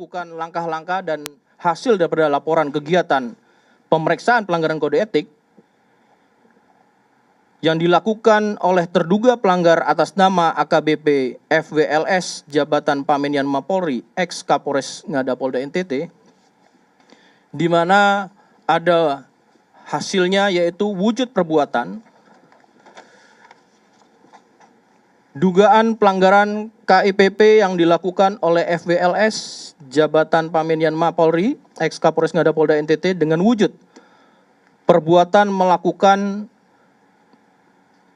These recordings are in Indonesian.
melakukan langkah-langkah dan hasil daripada laporan kegiatan pemeriksaan pelanggaran kode etik yang dilakukan oleh terduga pelanggar atas nama AKBP FWLS Jabatan Pamenian Mapolri ex Kapolres Ngada Polda NTT, di mana ada hasilnya yaitu wujud perbuatan dugaan pelanggaran KIPP yang dilakukan oleh FWLS Jabatan Pamenian Mapolri ex Kapolres Ngada Polda NTT dengan wujud perbuatan melakukan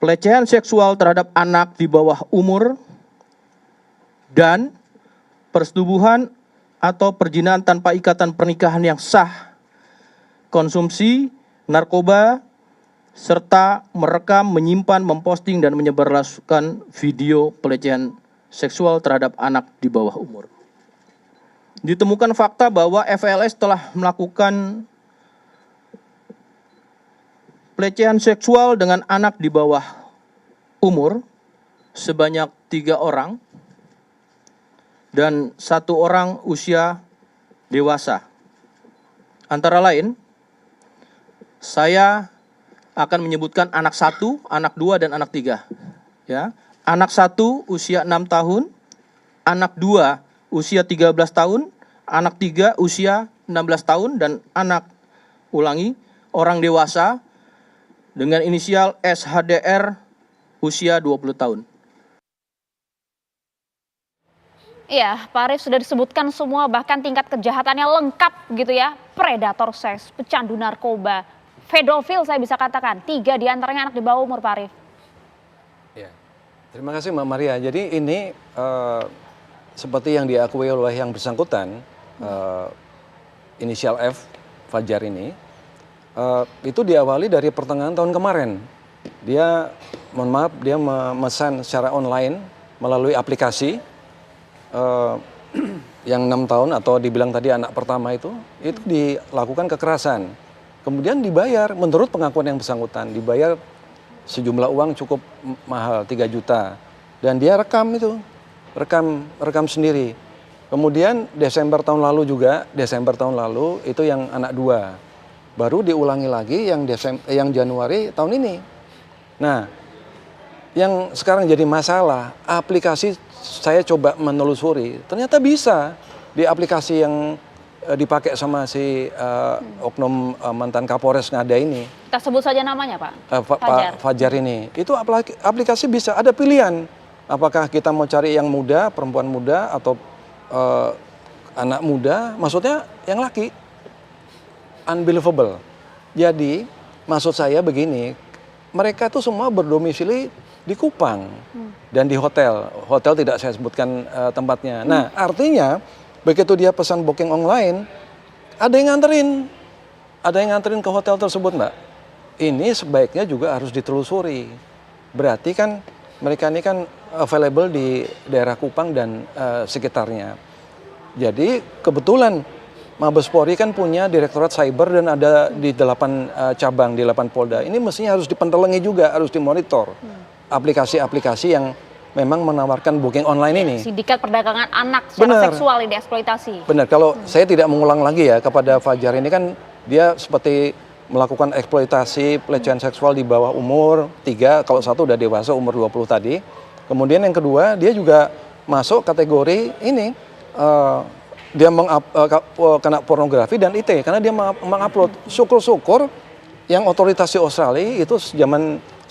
pelecehan seksual terhadap anak di bawah umur dan persetubuhan atau perjinaan tanpa ikatan pernikahan yang sah, konsumsi narkoba, serta merekam, menyimpan, memposting, dan menyebarluaskan video pelecehan seksual terhadap anak di bawah umur. Ditemukan fakta bahwa FLS telah melakukan pelecehan seksual dengan anak di bawah umur sebanyak 3 orang dan 1 orang usia dewasa. Antara lain, saya akan menyebutkan anak 1, anak 2, dan anak 3. Ya. Anak 1 usia 6 tahun, anak 2 usia 13 tahun, anak 3 usia 16 tahun, dan anak, orang dewasa dengan inisial SHDR usia 20 tahun. Iya, Pak Arief sudah disebutkan semua, bahkan tingkat kejahatannya lengkap gitu ya. Predator seks, pecandu narkoba, pedofil saya bisa katakan. 3 diantaranya anak di bawah umur, Pak Arief. Ya, terima kasih Mbak Maria. Jadi ini seperti yang diakui oleh yang bersangkutan, inisial F, Fajar ini, itu diawali dari pertengahan tahun kemarin. Dia, mohon maaf, dia memesan secara online melalui aplikasi yang 6 tahun atau dibilang tadi anak pertama itu dilakukan kekerasan. Kemudian dibayar, menurut pengakuan yang bersangkutan, dibayar sejumlah uang cukup mahal, 3 juta. Dan dia rekam itu, rekam sendiri. Kemudian Desember tahun lalu itu yang anak 2. Baru diulangi lagi yang Januari tahun ini. Nah, yang sekarang jadi masalah, aplikasi saya coba menelusuri, ternyata bisa di aplikasi yang dipakai sama si oknum mantan Kapolres Ngada ini. Kita sebut saja namanya, Pak. Pak Fajar ini. Itu aplikasi bisa ada pilihan. Apakah kita mau cari yang muda, perempuan muda, atau anak muda, maksudnya yang laki. Unbelievable. Jadi maksud saya begini, mereka itu semua berdomisili di Kupang dan di hotel tidak saya sebutkan tempatnya. Nah, artinya begitu dia pesan booking online, ada yang nganterin ke hotel tersebut, Mbak. Ini sebaiknya juga harus ditelusuri. Berarti kan mereka ini kan available di daerah Kupang dan sekitarnya. Jadi kebetulan Mabes Polri kan punya Direktorat Cyber dan ada di 8 cabang, di 8 Polda. Ini mestinya harus dipentelengi juga, harus dimonitor. Aplikasi-aplikasi yang memang menawarkan booking online ini. Sindikat perdagangan anak secara seksual ini eksploitasi. Benar, kalau saya tidak mengulang lagi ya kepada Fajar ini kan dia seperti melakukan eksploitasi pelecehan seksual di bawah umur 3, kalau 1 udah dewasa umur 20 tadi. Kemudian yang kedua, dia juga masuk kategori ini, dia kena pornografi dan IT karena dia mengupload. Syukur-syukur yang otoritas di Australia itu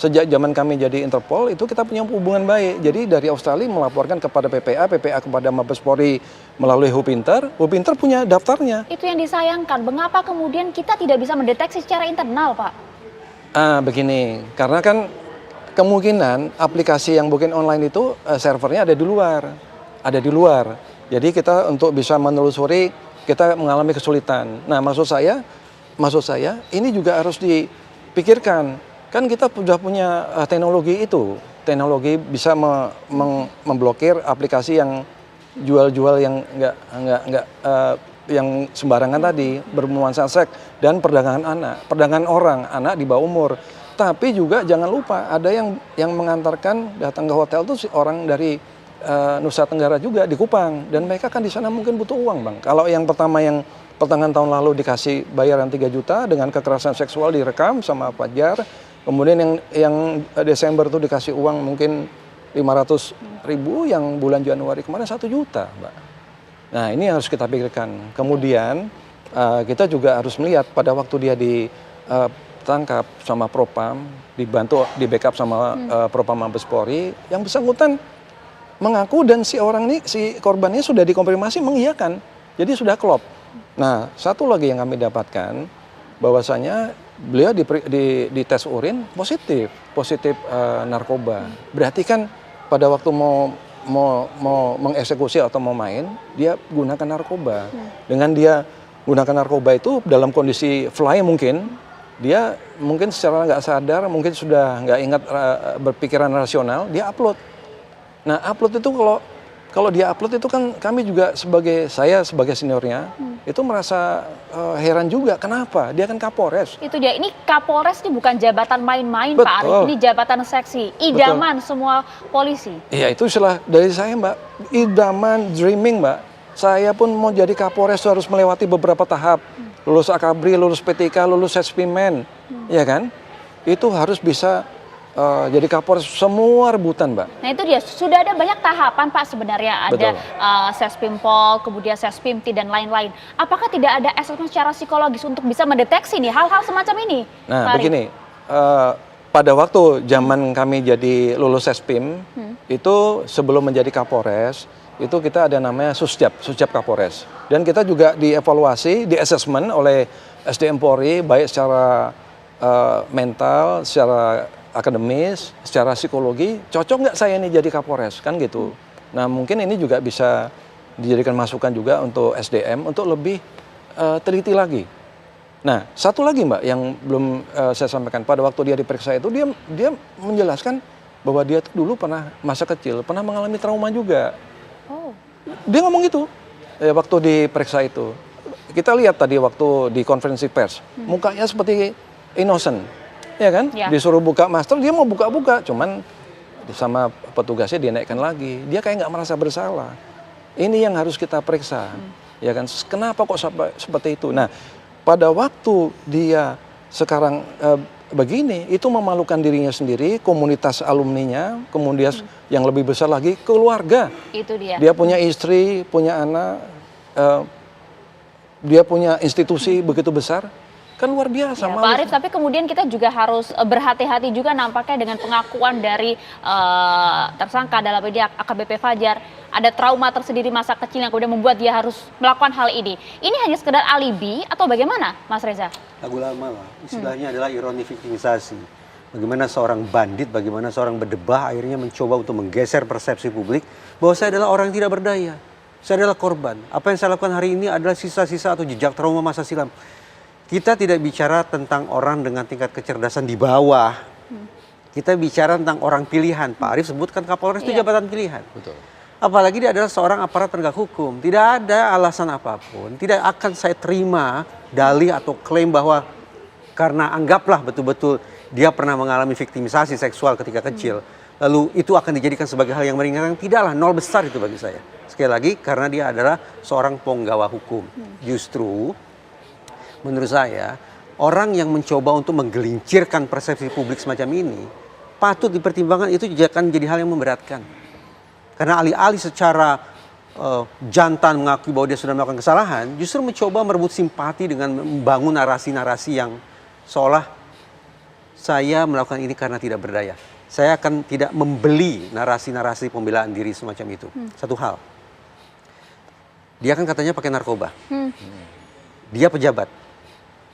sejak zaman kami jadi Interpol itu kita punya hubungan baik. Jadi dari Australia melaporkan kepada PPA kepada Mabes Polri melalui Hupinter punya daftarnya. Itu yang disayangkan, mengapa kemudian kita tidak bisa mendeteksi secara internal, Pak? Begini, karena kan kemungkinan aplikasi yang booking online itu servernya ada di luar. Jadi kita untuk bisa menelusuri kita mengalami kesulitan. Nah, maksud saya ini juga harus dipikirkan. Kan kita sudah punya teknologi bisa memblokir aplikasi yang jual-jual yang enggak yang sembarangan tadi, bernuansa seks dan perdagangan anak di bawah umur. Tapi juga jangan lupa ada yang mengantarkan datang ke hotel itu orang dari Nusa Tenggara juga di Kupang, dan mereka kan di sana mungkin butuh uang, Bang. Kalau yang pertama yang pertengahan tahun lalu dikasih bayaran 3 juta dengan kekerasan seksual direkam sama Fajar, kemudian yang Desember tuh dikasih uang mungkin 500.000, yang bulan Januari kemarin 1 juta, Mbak. Nah, ini harus kita pikirkan. Kemudian kita juga harus melihat pada waktu dia ditangkap sama Propam, dibantu di backup sama Propam Mabes Polri, yang bersangkutan mengaku dan si korbannya sudah dikonfirmasi mengiyakan. Jadi sudah klop. Nah, satu lagi yang kami dapatkan bahwasanya beliau di tes urin positif narkoba. Berarti kan pada waktu mau mengeksekusi atau mau main, dia gunakan narkoba. Dengan dia gunakan narkoba itu dalam kondisi fly mungkin, dia mungkin secara nggak sadar, mungkin sudah nggak ingat berpikiran rasional, dia upload. Nah, upload itu kalau dia upload itu kan kami juga saya sebagai seniornya itu merasa heran juga, kenapa? Dia kan Kapolres. Itu dia, ini Kapolres ini bukan jabatan main-main Betul. Pak Arief, ini jabatan seksi, idaman semua polisi. Iya, itu istilah dari saya, Mbak. Idaman, dreaming, Mbak. Saya pun mau jadi Kapolres harus melewati beberapa tahap. Lulus Akabri, lulus PTK, lulus Sespimen, ya kan? Itu harus bisa jadi Kapolres, semua rebutan, Mbak. Nah itu dia, sudah ada banyak tahapan Pak sebenarnya, ada Sespimpol, kemudian Sespimti dan lain-lain. Apakah tidak ada asesmen secara psikologis untuk bisa mendeteksi nih hal-hal semacam ini? Nah, Pak Arief? begini, pada waktu zaman kami jadi lulus Sespim, itu sebelum menjadi Kapolres, itu kita ada namanya Susjap Kapolres. Dan kita juga dievaluasi, di assessment oleh SDM Polri, baik secara mental, secara akademis, secara psikologi, cocok nggak saya ini jadi Kapolres, kan gitu. Nah, mungkin ini juga bisa dijadikan masukan juga untuk SDM untuk lebih teliti lagi. Nah, satu lagi, Mbak, yang belum saya sampaikan, pada waktu dia diperiksa itu dia menjelaskan bahwa dia dulu pernah masa kecil pernah mengalami trauma juga. Oh. Dia ngomong gitu waktu diperiksa itu. Kita lihat tadi waktu di konferensi pers, mukanya seperti innocent. Ya kan? Ya. Disuruh buka masker, dia mau buka-buka, cuman sama petugasnya dinaikkan lagi. Dia kayak nggak merasa bersalah. Ini yang harus kita periksa, ya kan? Kenapa kok seperti itu? Nah, pada waktu dia sekarang begini, itu memalukan dirinya sendiri, komunitas alumninya, kemudian yang lebih besar lagi keluarga. Itu dia. Dia punya istri, punya anak, dia punya institusi begitu besar. Kan luar biasa. Ya, Pak Arief, tapi kemudian kita juga harus berhati-hati juga nampaknya dengan pengakuan dari tersangka dalam ini AKBP Fajar. Ada trauma tersendiri masa kecil yang kemudian membuat dia harus melakukan hal ini. Ini hanya sekedar alibi atau bagaimana, Mas Reza? Lagu lama lah, istilahnya adalah ironi victimisasi. Bagaimana seorang bandit, bagaimana seorang berdebah akhirnya mencoba untuk menggeser persepsi publik bahwa saya adalah orang yang tidak berdaya. Saya adalah korban. Apa yang saya lakukan hari ini adalah sisa-sisa atau jejak trauma masa silam. Kita tidak bicara tentang orang dengan tingkat kecerdasan di bawah. Kita bicara tentang orang pilihan. Pak Arief sebutkan Kapolres itu jabatan pilihan. Betul. Apalagi dia adalah seorang aparat penegak hukum. Tidak ada alasan apapun. Tidak akan saya terima dalih atau klaim bahwa karena anggaplah betul-betul dia pernah mengalami victimisasi seksual ketika kecil. Lalu itu akan dijadikan sebagai hal yang meringankan. Tidaklah, nol besar itu bagi saya. Sekali lagi karena dia adalah seorang penggawa hukum. Justru menurut saya, orang yang mencoba untuk menggelincirkan persepsi publik semacam ini, patut dipertimbangkan itu akan jadi hal yang memberatkan. Karena alih-alih secara jantan mengakui bahwa dia sudah melakukan kesalahan, justru mencoba merebut simpati dengan membangun narasi-narasi yang seolah saya melakukan ini karena tidak berdaya. Saya akan tidak membeli narasi-narasi pembelaan diri semacam itu. Satu hal, dia kan katanya pakai narkoba. Dia pejabat.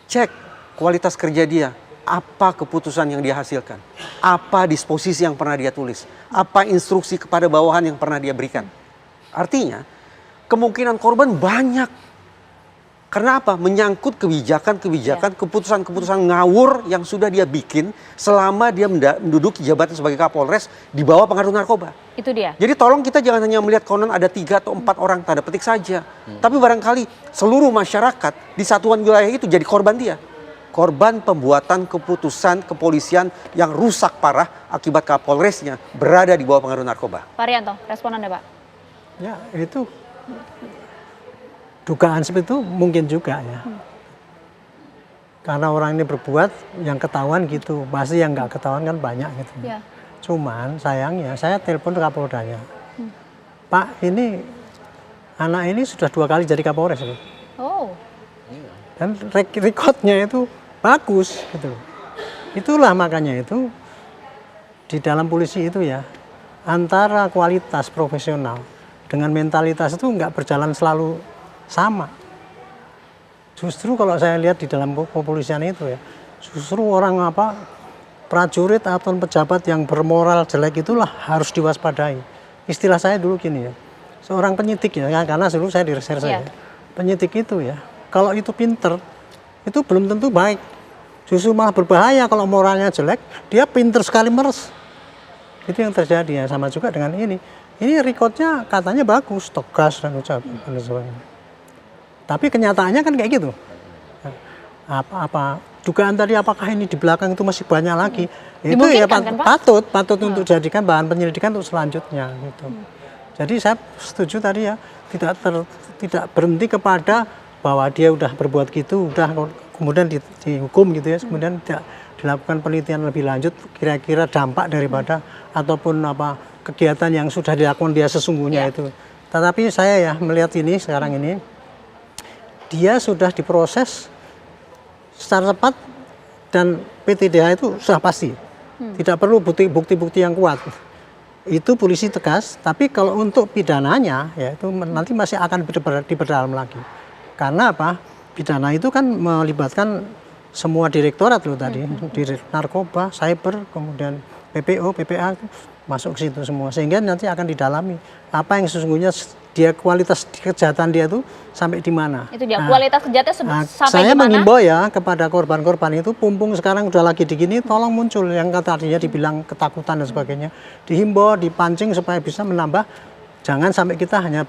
Cek kualitas kerja dia, apa keputusan yang dia hasilkan, apa disposisi yang pernah dia tulis, apa instruksi kepada bawahan yang pernah dia berikan. Artinya, kemungkinan korban banyak. Karena apa? Menyangkut kebijakan-kebijakan, keputusan-keputusan ngawur yang sudah dia bikin selama dia menduduki jabatan sebagai Kapolres di bawah pengaruh narkoba. Itu dia. Jadi tolong kita jangan hanya melihat konon ada 3 atau 4 orang tanda petik saja. Tapi barangkali seluruh masyarakat di satuan wilayah itu jadi korban dia. korban pembuatan keputusan kepolisian yang rusak parah akibat Kapolresnya berada di bawah pengaruh narkoba. Pak Rianto, respon Anda Pak. Ya itu dugaan seperti itu mungkin juga ya. Karena orang ini berbuat yang ketahuan gitu, pasti yang nggak ketahuan kan banyak gitu. Ya. Cuman sayangnya saya telepon Kapoldanya, Pak ini anak ini sudah 2 kali jadi Kapolres loh. Oh, Dan rekodnya itu bagus gitu loh. Itulah makanya itu di dalam polisi itu ya, antara kualitas profesional dengan mentalitas itu nggak berjalan selalu sama. Justru kalau saya lihat di dalam kepolisian itu ya, justru orang prajurit atau pejabat yang bermoral jelek itulah harus diwaspadai. Istilah saya dulu gini ya, seorang penyidik ya, karena dulu saya di reserse ya, penyidik itu ya, kalau itu pinter, itu belum tentu baik. Justru malah berbahaya kalau moralnya jelek, dia pinter sekali meres. Itu yang terjadi ya, sama juga dengan ini. Ini rekodnya katanya bagus, tegas dan ucapan dan sebagainya. Tapi kenyataannya kan kayak gitu. Dugaan tadi apakah ini di belakang itu masih banyak lagi? Itu ya kan, Pak? patut untuk dijadikan bahan penyelidikan untuk selanjutnya gitu. Jadi saya setuju tadi ya, tidak berhenti kepada bahwa dia udah berbuat gitu, udah kemudian dihukum gitu ya, kemudian tidak dilakukan penelitian lebih lanjut kira-kira dampak daripada ataupun kegiatan yang sudah dilakukan dia sesungguhnya itu. Tetapi saya ya melihat ini sekarang ini, dia sudah diproses secara cepat dan PTDH itu sudah pasti. Tidak perlu bukti-bukti yang kuat. Itu polisi tegas, tapi kalau untuk pidananya ya itu nanti masih akan diperdalam lagi. Karena pidana itu kan melibatkan semua direktorat loh tadi, narkoba, cyber, kemudian PPO, PPA masuk ke situ semua, sehingga nanti akan didalami apa yang sesungguhnya dia kualitas kejahatan dia itu sampai di mana. Itu dia kualitas kejahatan sampai saya di mana? menghimbau ya kepada korban-korban itu, mumpung sekarang udah lagi digini, tolong muncul yang tadinya dibilang ketakutan dan sebagainya, dihimbau, dipancing supaya bisa menambah, jangan sampai kita hanya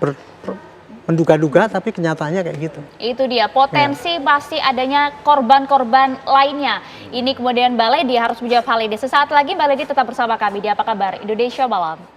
menduga-duga tapi kenyataannya kayak gitu. Itu dia potensi pasti adanya korban-korban lainnya. Ini kemudian Mbak Ledi harus menjawab hal ini. Sesaat lagi Mbak Ledi tetap bersama kami di Apa Kabar Indonesia Malam.